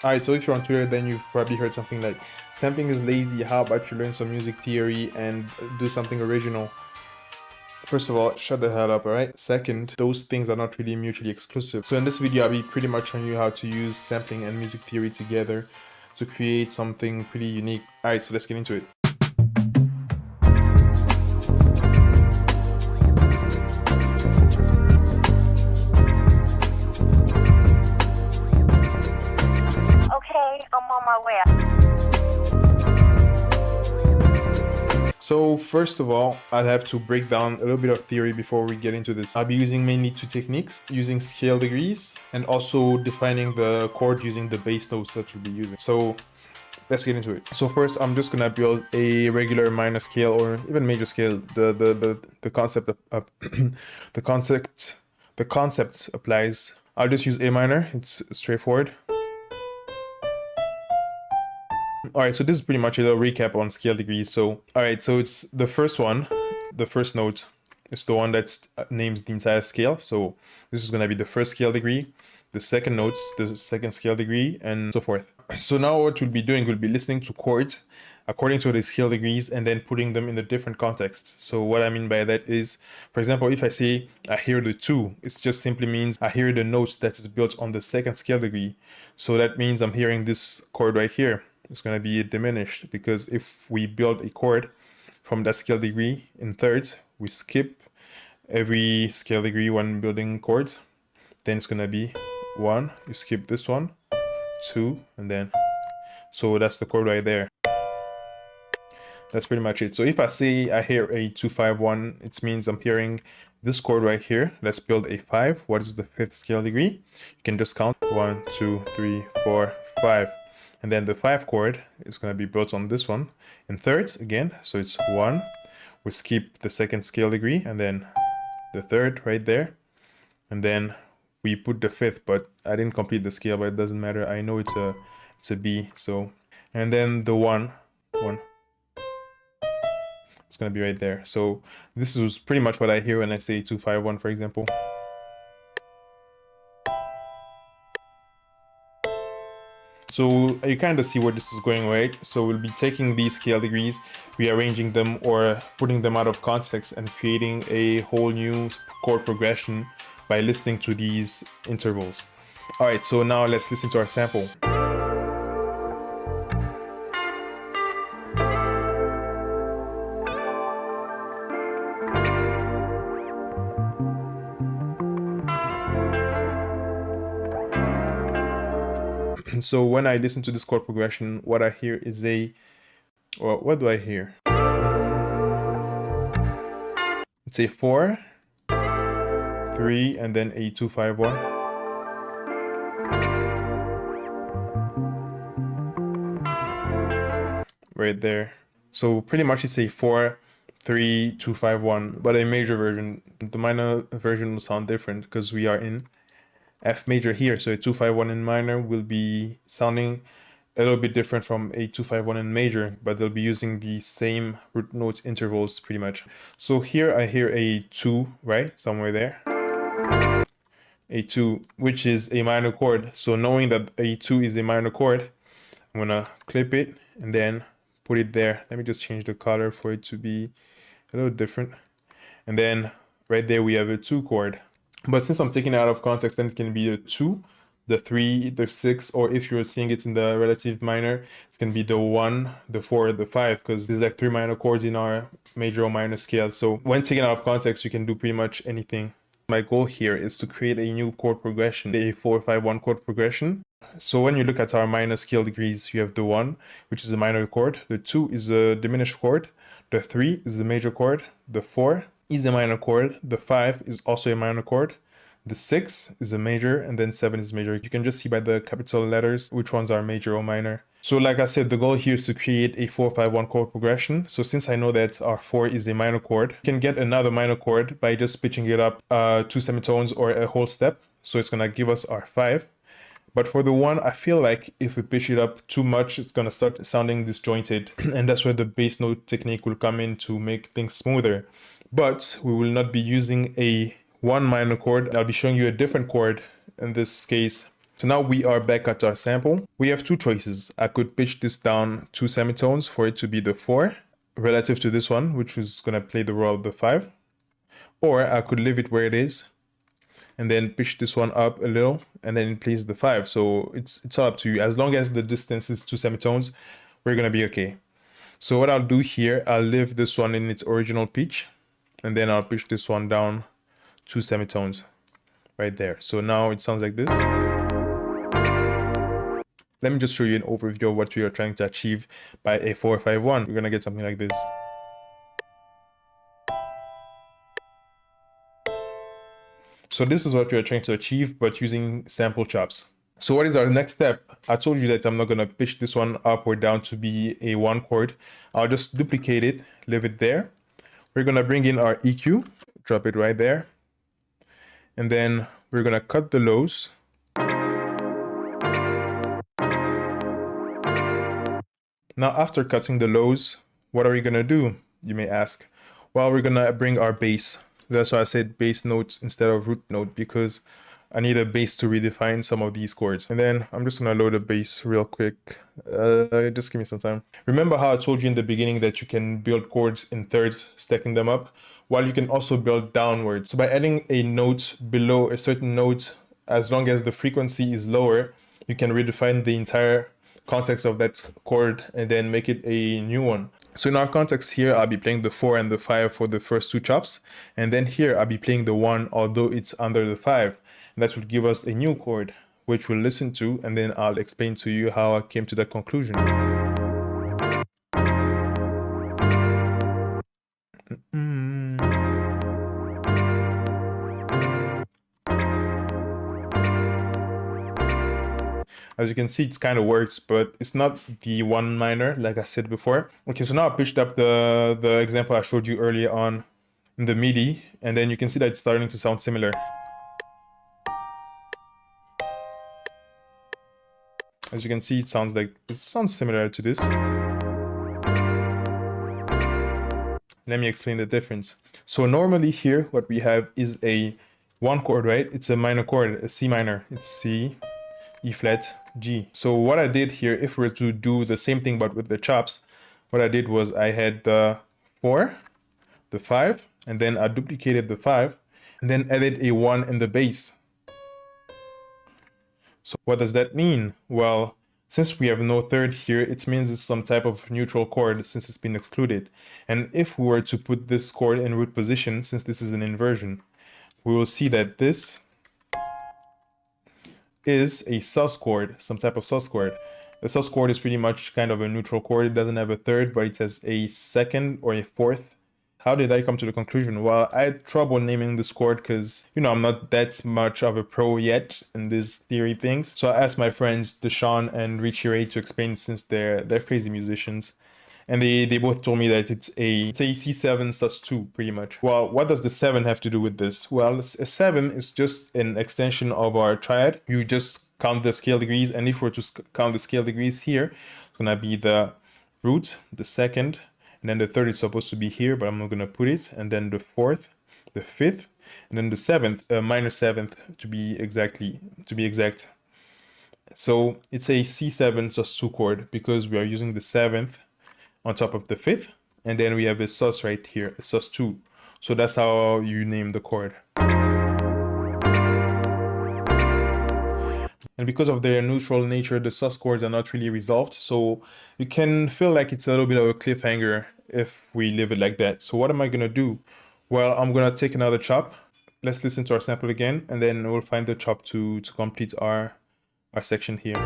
Alright, so if you're on Twitter, then you've probably heard something like, sampling is lazy, how about you learn some music theory and do something original? First of all, shut the hell up, alright? Second, those things are not really mutually exclusive. So in this video, I'll be pretty much showing you how to use sampling and music theory together to create something pretty unique. Alright, so let's get into it. I'm on my way. So first of all, I'll have to break down a little bit of theory before we get into this. I'll be using mainly two techniques, using scale degrees and also defining the chord using the bass notes that we'll be using. So let's get into it. So first, I'm just gonna build a regular minor scale or even major scale. The concept of the concept applies. I'll just use A minor. It's straightforward. Alright, so this is pretty much a little recap on scale degrees. So, alright, so it's the first one, the first note is the one that names the entire scale. So this is going to be the first scale degree, the second notes, the second scale degree, and so forth. So now what we'll be doing, we'll be listening to chords according to the scale degrees and then putting them in a different context. So what I mean by that is, for example, if I say I hear the 2, it just simply means I hear the notes that is built on the second scale degree. So that means I'm hearing this chord right here. It's going to be diminished because if we build a chord from that scale degree in thirds, we skip every scale degree when building chords, then it's going to be 1, you skip this one, 2, and then, so that's the chord right there. That's pretty much it. So if I say I hear a 2-5-1, it means I'm hearing this chord right here. Let's build a 5. What is the 5th scale degree? You can just count 1, 2, 3, 4, 5. And then the 5 chord is going to be built on this one in thirds again. So it's 1. We skip the second scale degree and then the third right there. And then we put the 5th, but I didn't complete the scale, but it doesn't matter. I know it's a B. So, and then the 1. It's going to be right there. So this is pretty much what I hear when I say 2-5-1, for example. So you kind of see where this is going, right? So we'll be taking these scale degrees, rearranging them or putting them out of context and creating a whole new chord progression by listening to these intervals. All right, so now let's listen to our sample. So when I listen to this chord progression, what I hear is well, what do I hear? It's a 4, 3, and then a 2-5-1. Right there. So pretty much it's a 4, 3, 2-5-1, but a major version. The minor version will sound different because we are in F major here, so a 2-5-1 in minor will be sounding a little bit different from a 2-5-1 in major, but they'll be using the same root notes intervals pretty much. So here I hear a 2, right, somewhere there. A 2, which is a minor chord. So knowing that a 2 is a minor chord, I'm gonna clip it and then put it there. Let me just change the color for it to be a little different. And then right there we have a 2 chord. But since I'm taking it out of context, then it can be the 2, the 3, the 6, or if you're seeing it in the relative minor, it's going to be the 1, the 4, the 5, because there's like 3 minor chords in our major or minor scale. So when taken out of context, you can do pretty much anything. My goal here is to create a new chord progression, a 4-5-1 chord progression. So when you look at our minor scale degrees, you have the 1, which is a minor chord, the 2 is a diminished chord, the 3 is the major chord, the 4 is a minor chord, the 5 is also a minor chord, the 6 is a major, and then 7 is major. You can just see by the capital letters which ones are major or minor. So like I said, the goal here is to create a 4-5-1 chord progression. So since I know that our 4 is a minor chord, you can get another minor chord by just pitching it up 2 semitones or a whole step. So it's gonna give us our 5. But for the 1, I feel like if we pitch it up too much, it's gonna start sounding disjointed. And that's where the bass note technique will come in to make things smoother. But we will not be using a 1 minor chord. I'll be showing you a different chord in this case. So now we are back at our sample. We have two choices. I could pitch this down 2 semitones for it to be the 4 relative to this one, which is going to play the role of the 5. Or I could leave it where it is and then pitch this one up a little and then it plays the 5. So it's all up to you. As long as the distance is 2 semitones, we're going to be okay. So what I'll do here, I'll leave this one in its original pitch and then I'll pitch this one down 2 semitones right there. So now it sounds like this. Let me just show you an overview of what we are trying to achieve by a 4-5-1. We're going to get something like this. So this is what we are trying to achieve, but using sample chops. So what is our next step? I told you that I'm not going to pitch this one up or down to be a 1 chord. I'll just duplicate it, leave it there. We're going to bring in our EQ, drop it right there. And then we're going to cut the lows. Now, after cutting the lows, what are we going to do? You may ask. Well, we're going to bring our bass. That's why I said bass notes instead of root note, because I need a bass to redefine some of these chords. And then I'm just going to load a bass real quick. Just give me some time. Remember how I told you in the beginning that you can build chords in thirds, stacking them up? While you can also build downwards. So by adding a note below a certain note, as long as the frequency is lower, you can redefine the entire context of that chord and then make it a new one. So in our context here, I'll be playing the 4 and the 5 for the first 2 chops. And then here I'll be playing the 1, although it's under the 5. And that would give us a new chord, which we'll listen to, and then I'll explain to you how I came to that conclusion. As you can see, it kind of works, but it's not the 1 minor, like I said before. Okay, so now I pitched up the example I showed you earlier on in the MIDI, and then you can see that it's starting to sound similar. As you can see, it sounds similar to this. Let me explain the difference. So normally here, what we have is a 1 chord, right? It's a minor chord, a C minor. It's C, E flat, G. So what I did here, if we were to do the same thing but with the chops, what I did was I had the 4, the 5, and then I duplicated the 5, and then added a 1 in the bass. So what does that mean? Well, since we have no third here, it means it's some type of neutral chord since it's been excluded. And if we were to put this chord in root position, since this is an inversion, we will see that this is a sus chord, some type of sus chord. The sus chord is pretty much kind of a neutral chord. It doesn't have a third, but it has a second or a fourth. How did I come to the conclusion? Well, I had trouble naming this chord because, I'm not that much of a pro yet in these theory things. So I asked my friends Deshaun and Richie Ray to explain, since they're crazy musicians. And they both told me that it's a C7 sus 2, pretty much. Well, what does the 7 have to do with this? Well, a 7 is just an extension of our triad. You just count the scale degrees, and if we're to count the scale degrees here, it's gonna be the root, the second, and then the third is supposed to be here, but I'm not gonna put it, and then the fourth, the fifth, and then the seventh, minor seventh to be exact. So it's a C7 sus 2 chord because we are using the 7th on top of the 5th, and then we have a sus right here, a sus 2. So that's how you name the chord. And because of their neutral nature, the sus chords are not really resolved, so you can feel like it's a little bit of a cliffhanger if we leave it like that. So what am I gonna do? Well, I'm gonna take another chop. Let's listen to our sample again, and then we'll find the chop to complete our section here.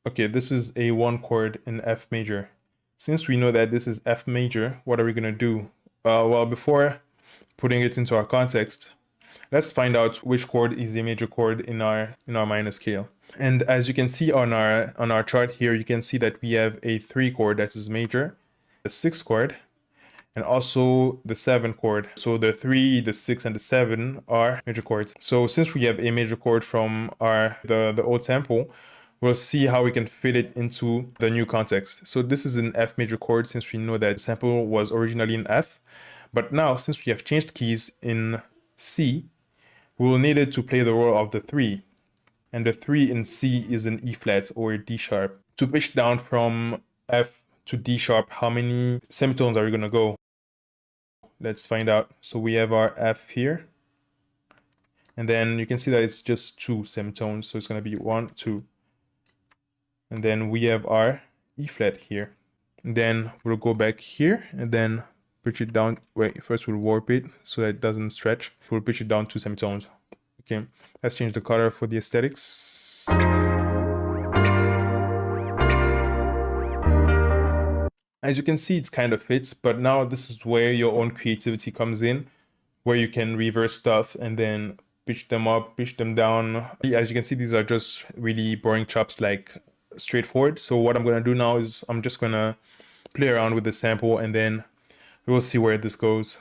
Okay, this is a 1 chord in F major. Since we know that this is F major, what are we gonna do? Well, before putting it into our context, let's find out which chord is a major chord in our minor scale. And as you can see on our chart here, you can see that we have a 3 chord that is major, the 6 chord, and also the 7 chord. So the 3, the 6, and the 7 are major chords. So since we have a major chord from the old sample, we'll see how we can fit it into the new context. So this is an F major chord since we know that the sample was originally in F. But now, since we have changed keys in C, we will need it to play the role of the 3. And the 3 in C is an E flat or D sharp. To pitch down from F to D sharp, how many semitones are we going to go? Let's find out. So we have our F here. And then you can see that it's just 2 semitones. So it's going to be 1, 2. And then we have our E flat here. And then we'll go back here and then pitch it down. Wait, first we'll warp it so that it doesn't stretch. We'll pitch it down 2 semitones. Okay, let's change the color for the aesthetics. As you can see, it's kind of fits, but now this is where your own creativity comes in, where you can reverse stuff and then pitch them up, pitch them down. As you can see, these are just really boring chops, like straightforward. So what I'm gonna do now is I'm just gonna play around with the sample and then we'll see where this goes.